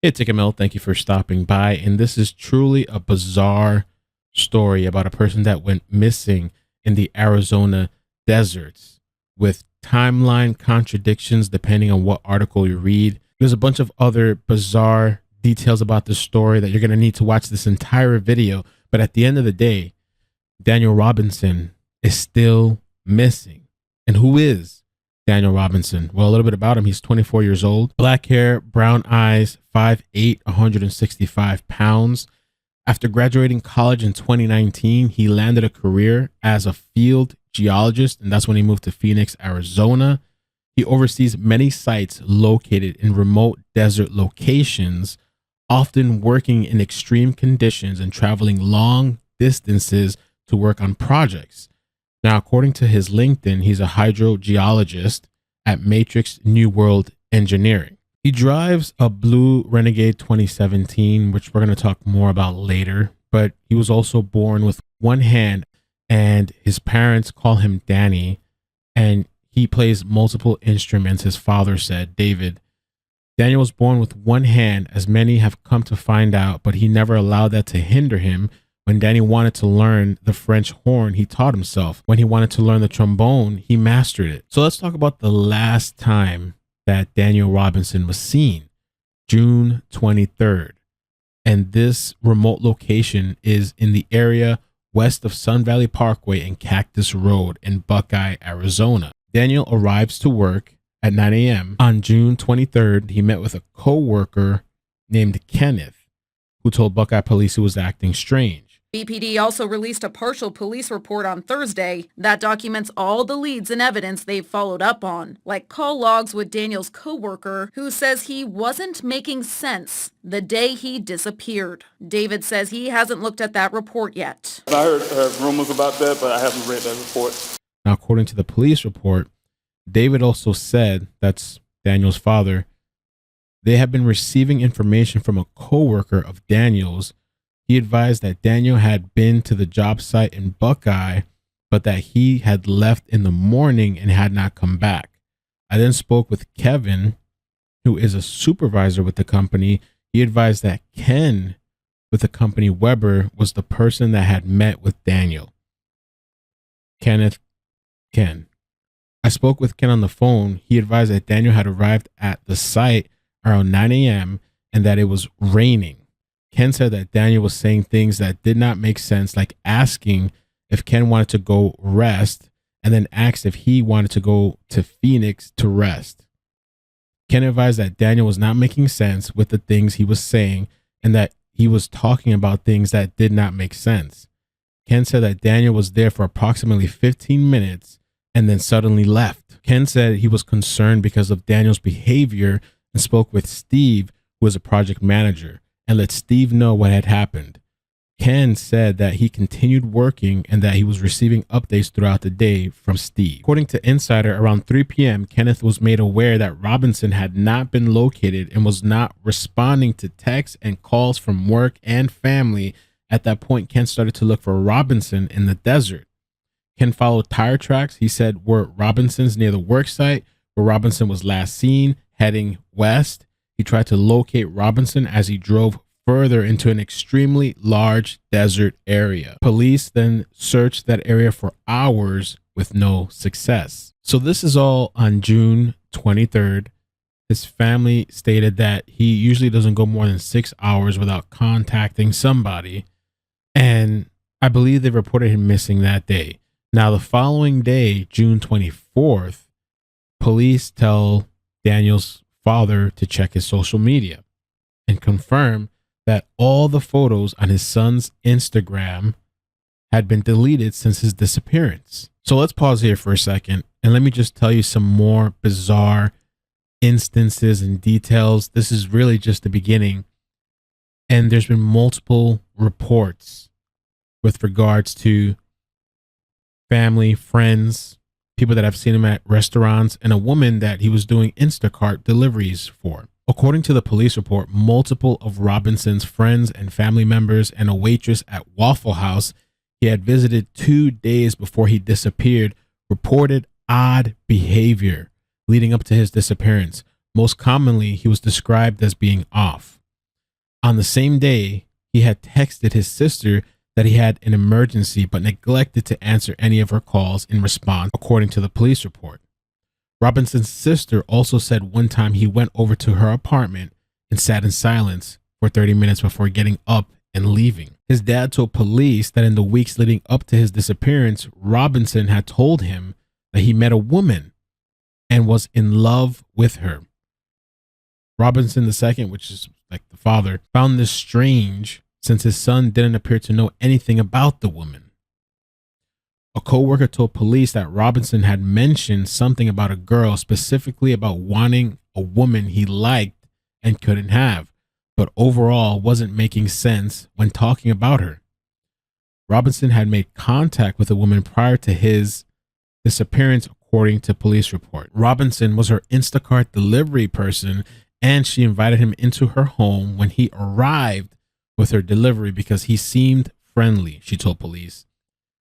Hey, iCkEdMeL, thank you for stopping by. And this is truly a bizarre story about a person that went missing in the Arizona deserts with timeline contradictions depending on what article you read. There's a bunch of other bizarre details about this story that you're going to need to watch this entire video. But at the end of the day, Daniel Robinson is still missing. And who is Daniel Robinson? Well, a little bit about him. He's 24 years old, black hair, brown eyes, 5'8", 165 pounds. After graduating college in 2019, he landed a career as a field geologist, and that's when he moved to Phoenix, Arizona. He oversees many sites located in remote desert locations, often working in extreme conditions and traveling long distances to work on projects. Now, according to his LinkedIn, he's a hydrogeologist at Matrix New World Engineering. He drives a blue Renegade 2017, which we're going to talk more about later, but he was also born with one hand, and his parents call him Danny, and he plays multiple instruments, his father said, David. Daniel was born with one hand, as many have come to find out, but he never allowed that to hinder him. When Danny wanted to learn the French horn, he taught himself. When he wanted to learn the trombone, he mastered it. So let's talk about the last time that Daniel Robinson was seen, June 23rd. And this remote location is in the area west of Sun Valley Parkway and Cactus Road in Buckeye, Arizona. Daniel arrives to work at 9 a.m. On June 23rd, he met with a co-worker named Kenneth, who told Buckeye police he was acting strange. BPD also released a partial police report on Thursday that documents all the leads and evidence they've followed up on, like call logs with Daniel's coworker, who says he wasn't making sense the day he disappeared. David says he hasn't looked at that report yet. I heard rumors about that, but I haven't read that report. Now, according to the police report, David also said, that's Daniel's father, they have been receiving information from a coworker of Daniel's. He advised that Daniel had been to the job site in Buckeye, but that he had left in the morning and had not come back. I then spoke with Kevin, who is a supervisor with the company. He advised that Ken with the company Weber was the person that had met with Daniel. Ken. I spoke with Ken on the phone. He advised that Daniel had arrived at the site around 9 a.m. and that it was raining. Ken said that Daniel was saying things that did not make sense, like asking if Ken wanted to go rest and then asked if he wanted to go to Phoenix to rest. Ken advised that Daniel was not making sense with the things he was saying and that he was talking about things that did not make sense. Ken said that Daniel was there for approximately 15 minutes and then suddenly left. Ken said he was concerned because of Daniel's behavior and spoke with Steve, who was a project manager, and let Steve know what had happened. Ken said that he continued working and that he was receiving updates throughout the day from Steve. According to Insider, around 3 p.m., Kenneth was made aware that Robinson had not been located and was not responding to texts and calls from work and family. At that point, Ken started to look for Robinson in the desert. Ken followed tire tracks he said were Robinson's near the work site, where Robinson was last seen, heading west. He tried to locate Robinson as he drove further into an extremely large desert area. Police then searched that area for hours with no success. So this is all on June 23rd. His family stated that he usually doesn't go more than 6 hours without contacting somebody. And I believe they reported him missing that day. Now, the following day, June 24th, police tell Daniel's father to check his social media and confirm that all the photos on his son's Instagram had been deleted since his disappearance. So let's pause here for a second and let me just tell you some more bizarre instances and details. This is really just the beginning. And there's been multiple reports with regards to family, friends, people that have seen him at restaurants, and a woman that he was doing Instacart deliveries for. According to the police report, multiple of Robinson's friends and family members and a waitress at Waffle House he had visited 2 days before he disappeared reported odd behavior leading up to his disappearance. Most commonly, he was described as being off. the same day, he had texted his sister that he had an emergency but neglected to answer any of her calls in response, according to the police report. Robinson's sister also said one time he went over to her apartment and sat in silence for 30 minutes before getting up and leaving. His dad told police that in the weeks leading up to his disappearance, Robinson had told him that he met a woman and was in love with her. Robinson II, which is like the father, found this strange since his son didn't appear to know anything about the woman. A co-worker told police that Robinson had mentioned something about a girl, specifically about wanting a woman he liked and couldn't have, but overall wasn't making sense when talking about her. Robinson had made contact with a woman prior to his disappearance, according to police report. Robinson was her Instacart delivery person, and she invited him into her home when he arrived with her delivery because he seemed friendly, she told police.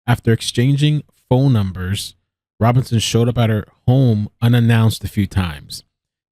After exchanging phone numbers, Robinson showed up at her home unannounced a few times.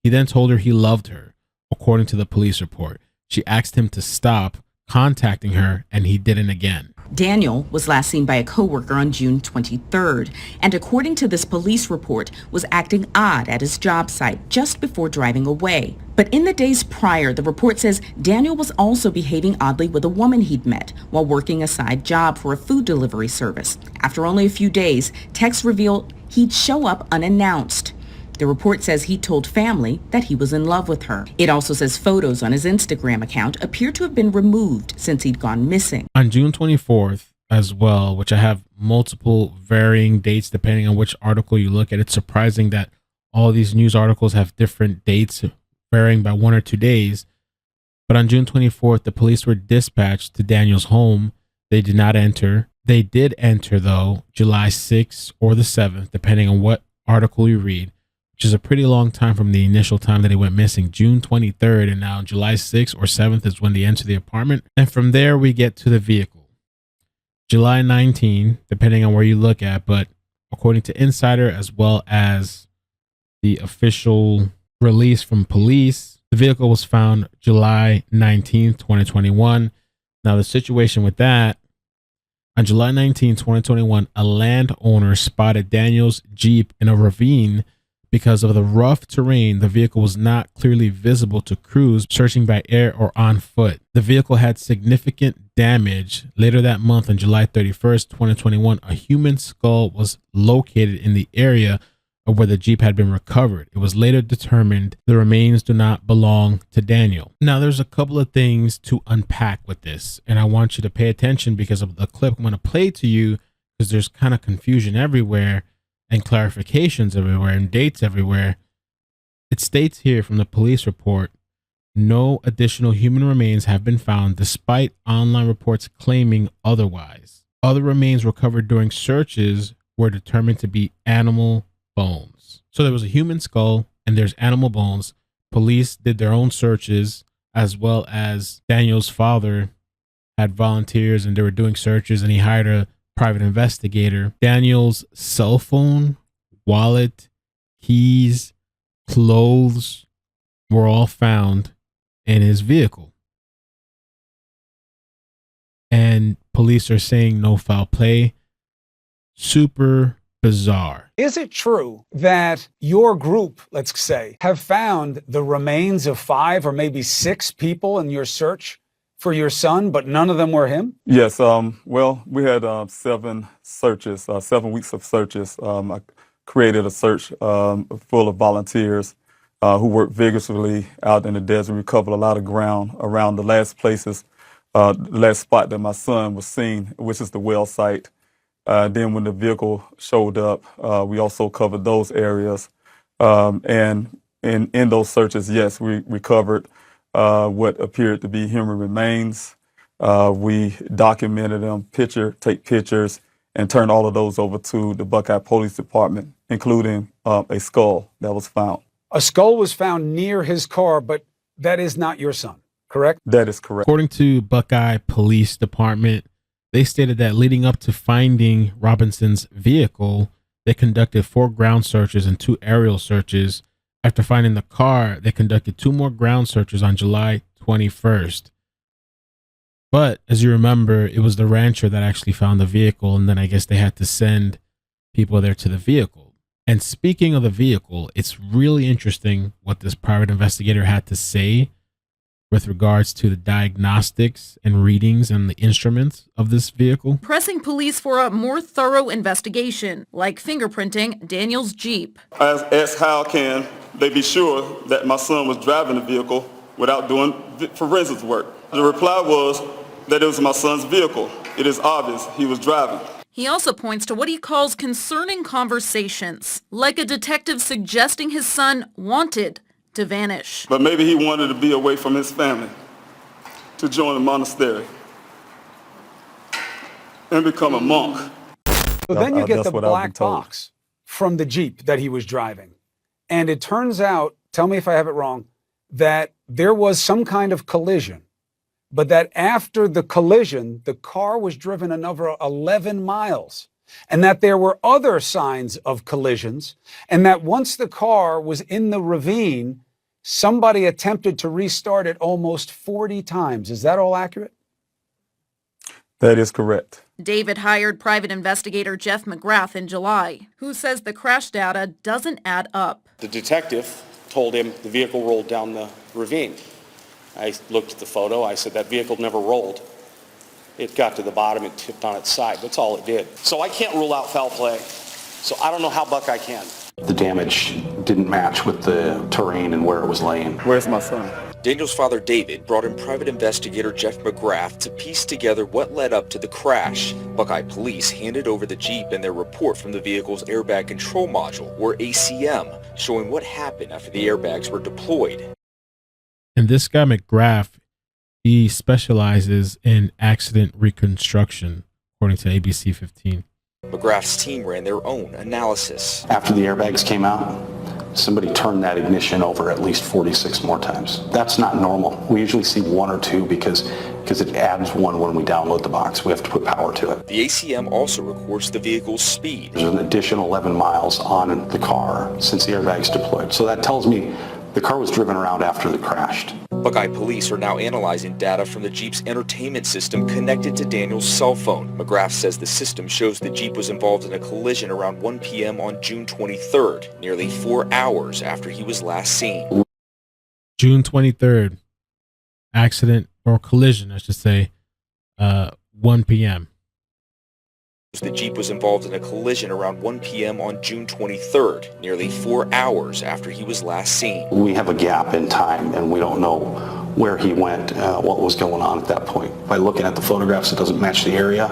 He then told her he loved her, according to the police report. She asked him to stop contacting her, and he didn't again. Daniel was last seen by a coworker on June 23rd, and according to this police report, was acting odd at his job site just before driving away. But in the days prior, the report says Daniel was also behaving oddly with a woman he'd met while working a side job for a food delivery service. After only a few days, texts revealed he'd show up unannounced. The report says he told family that he was in love with her. It also says photos on his Instagram account appear to have been removed since he'd gone missing. On June 24th as well, which I have multiple varying dates depending on which article you look at. It's surprising that all these news articles have different dates varying by 1 or 2 days. But on June 24th, the police were dispatched to Daniel's home. They did not enter. They did enter, though, July 6th or the 7th, depending on what article you read, which is a pretty long time from the initial time that he went missing, June 23rd, and now July 6th or 7th is when they enter the apartment. And from there, we get to the vehicle. July 19, depending on where you look at, but according to Insider, as well as the official release from police, the vehicle was found July 19th, 2021. Now, the situation with that, on July 19, 2021, a landowner spotted Daniel's Jeep in a ravine. Because of the rough terrain, the vehicle was not clearly visible to crews searching by air or on foot. The vehicle had significant damage. Later that month, on July 31st, 2021, a human skull was located in the area of where the Jeep had been recovered. It was later determined the remains do not belong to Daniel. Now, there's a couple of things to unpack with this, and I want you to pay attention because of the clip I'm going to play to you, because there's kind of confusion everywhere and clarifications everywhere and dates everywhere. It states here from the police report, no additional human remains have been found despite online reports claiming otherwise. Other remains recovered during searches were determined to be animal bones. So there was a human skull and there's animal bones. Police did their own searches, as well as Daniel's father had volunteers and they were doing searches, and he hired a private investigator. Daniel's cell phone, wallet, keys, clothes were all found in his vehicle. And police are saying no foul play. Super bizarre. Is it true that your group, let's say, have found the remains of 5 or maybe 6 people in your search for your son, but none of them were him? Yes. Well, we had 7 searches, 7 weeks of searches. I created a search full of volunteers who worked vigorously out in the desert. We covered a lot of ground around the last places, the last spot that my son was seen, which is the well site. Then when the vehicle showed up, we also covered those areas. And in those searches, yes, we recovered what appeared to be human remains. We documented them, take pictures, and turned all of those over to the Buckeye Police Department, including a skull that was found. A skull was found near his car, but that is not your son, correct? That is correct. According to Buckeye Police Department, they stated that leading up to finding Robinson's vehicle, they conducted 4 ground searches and 2 aerial searches. After finding the car, they conducted 2 more ground searches on July 21st. But as you remember, it was the rancher that actually found the vehicle, and then I guess they had to send people there to the vehicle. And speaking of the vehicle, it's really interesting what this private investigator had to say with regards to the diagnostics and readings and the instruments of this vehicle. Pressing police for a more thorough investigation, like fingerprinting Daniel's Jeep. I asked how can they be sure that my son was driving the vehicle without doing forensics work. The reply was that it was my son's vehicle. It is obvious he was driving. He also points to what he calls concerning conversations, like a detective suggesting his son wanted to vanish. But maybe he wanted to be away from his family, to join the monastery, and become a monk. So then you get the black box from the Jeep that he was driving. And it turns out, tell me if I have it wrong, that there was some kind of collision, but that after the collision, the car was driven another 11 miles. And that there were other signs of collisions, and that once the car was in the ravine, somebody attempted to restart it almost 40 times. Is that all accurate? That is correct. David hired private investigator Jeff McGrath in July, who says the crash data doesn't add up. The detective told him the vehicle rolled down the ravine. I looked at the photo. I said, that vehicle never rolled. It got to the bottom and tipped on its side. That's all it did. So I can't rule out foul play. So I don't know how Buckeye can. The damage didn't match with the terrain and where it was laying. Where's my son? Daniel's father, David, brought in private investigator Jeff McGrath to piece together what led up to the crash. Buckeye Police handed over the Jeep and their report from the vehicle's airbag control module, or ACM, showing what happened after the airbags were deployed. And this guy, McGrath, he specializes in accident reconstruction, according to ABC 15. McGrath's team ran their own analysis. After the airbags came out, somebody turned that ignition over at least 46 more times. That's not normal. We usually see one or two because it adds one when we download the box. We have to put power to it. The ACM also records the vehicle's speed. There's an additional 11 miles on the car since the airbags deployed. So that tells me the car was driven around after it crashed. Buckeye Police are now analyzing data from the Jeep's entertainment system connected to Daniel's cell phone. McGrath says the system shows the Jeep was involved in a collision around 1 p.m. on June 23rd, nearly 4 hours after he was last seen. June 23rd, accident or collision, I should say, 1 p.m. The Jeep was involved in a collision around 1 p.m. on June 23rd, nearly 4 hours after he was last seen. We have a gap in time and we don't know where he went, what was going on at that point. By looking at the photographs, it doesn't match the area.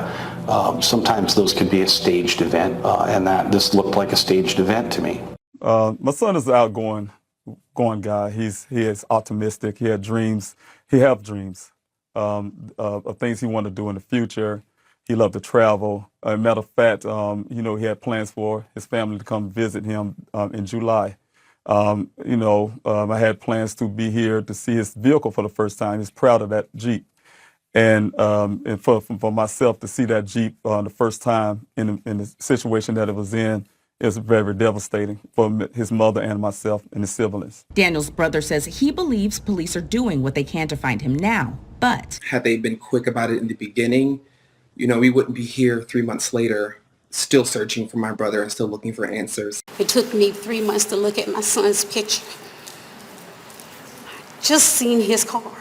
Sometimes those could be a staged event, and this looked like a staged event to me. My son is an outgoing guy. He is optimistic. He has dreams of things he wanted to do in the future. He loved to travel. Matter of fact, he had plans for his family to come visit him in July. I had plans to be here to see his vehicle for the first time. He's proud of that Jeep. And for myself to see that Jeep the first time in the situation that it was in, it was very devastating for his mother and myself and his siblings. Daniel's brother says he believes police are doing what they can to find him now, but had they been quick about it in the beginning, we wouldn't be here 3 months later still searching for my brother and still looking for answers. It took me 3 months to look at my son's picture. Just seen his car.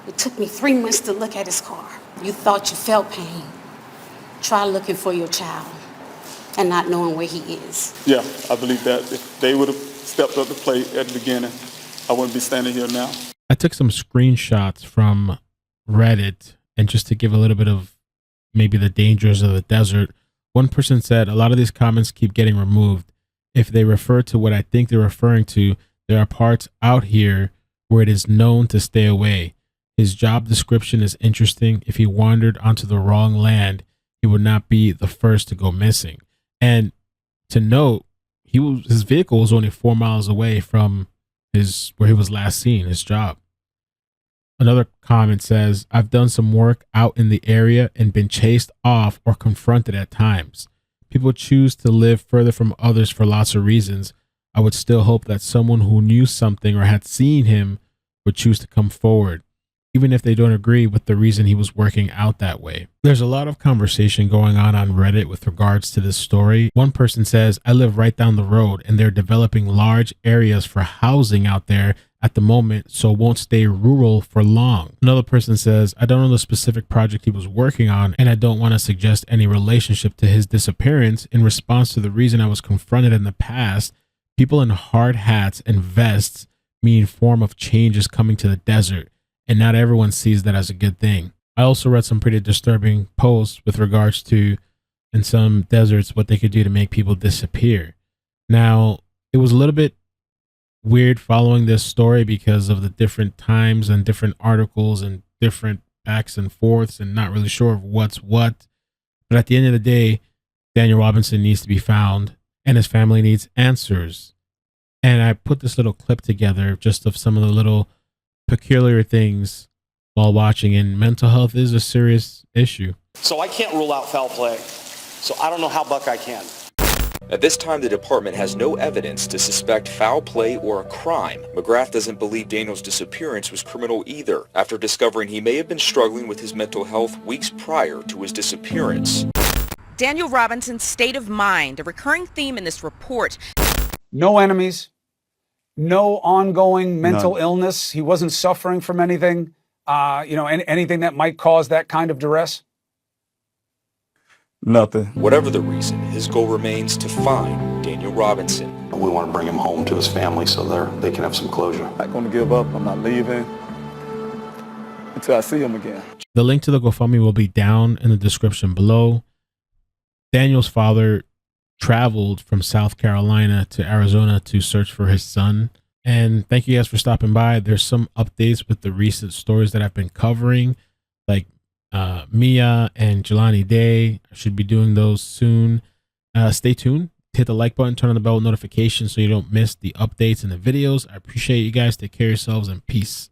It took me 3 months to look at his car. You thought you felt pain. Try looking for your child and not knowing where he is. Yeah, I believe that if they would have stepped up to play at the beginning, I wouldn't be standing here now. I took some screenshots from Reddit, and just to give a little bit of maybe the dangers of the desert, one person said a lot of these comments keep getting removed. If they refer to what I think they're referring to, there are parts out here where it is known to stay away. His job description is interesting. If he wandered onto the wrong land, he would not be the first to go missing. And to note, his vehicle was only 4 miles away from where he was last seen, his job. Another comment says, I've done some work out in the area and been chased off or confronted at times. People choose to live further from others for lots of reasons. I would still hope that someone who knew something or had seen him would choose to come forward. even if they don't agree with the reason he was working out that way. There's a lot of conversation going on Reddit with regards to this story. One person says, I live right down the road and they're developing large areas for housing out there at the moment, so won't stay rural for long. Another person says, I don't know the specific project he was working on, and I don't want to suggest any relationship to his disappearance. In response to the reason I was confronted in the past, people in hard hats and vests mean form of change is coming to the desert, and not everyone sees that as a good thing. I also read some pretty disturbing posts with regards to, in some deserts, what they could do to make people disappear. Now, it was a little bit weird following this story because of the different times and different articles and different backs and forths and not really sure of what's what. But at the end of the day, Daniel Robinson needs to be found and his family needs answers. And I put this little clip together just of some of the little peculiar things while watching, and mental health is a serious issue. So I can't rule out foul play. So I don't know how Buckeye can. At this time, the department has no evidence to suspect foul play or a crime. McGrath doesn't believe Daniel's disappearance was criminal either, after discovering he may have been struggling with his mental health weeks prior to his disappearance. Daniel Robinson's state of mind, a recurring theme in this report. No enemies, no ongoing mental illness. He wasn't suffering from anything, anything that might cause that kind of duress. Nothing. Whatever the reason, his goal remains to find Daniel Robinson. We want to bring him home to his family so they can have some closure. I'm not going to give up. I'm not leaving until I see him again. The link to the GoFundMe will be down in the description below. Daniel's father traveled from South Carolina to Arizona to search for his son. And thank you guys for stopping by. There's some updates with the recent stories that I've been covering, like Mia and Jelani Day. I should be doing those soon. Stay tuned. Hit the like button, turn on the bell notification so you don't miss the updates and the videos. I appreciate you guys. Take care of yourselves and peace.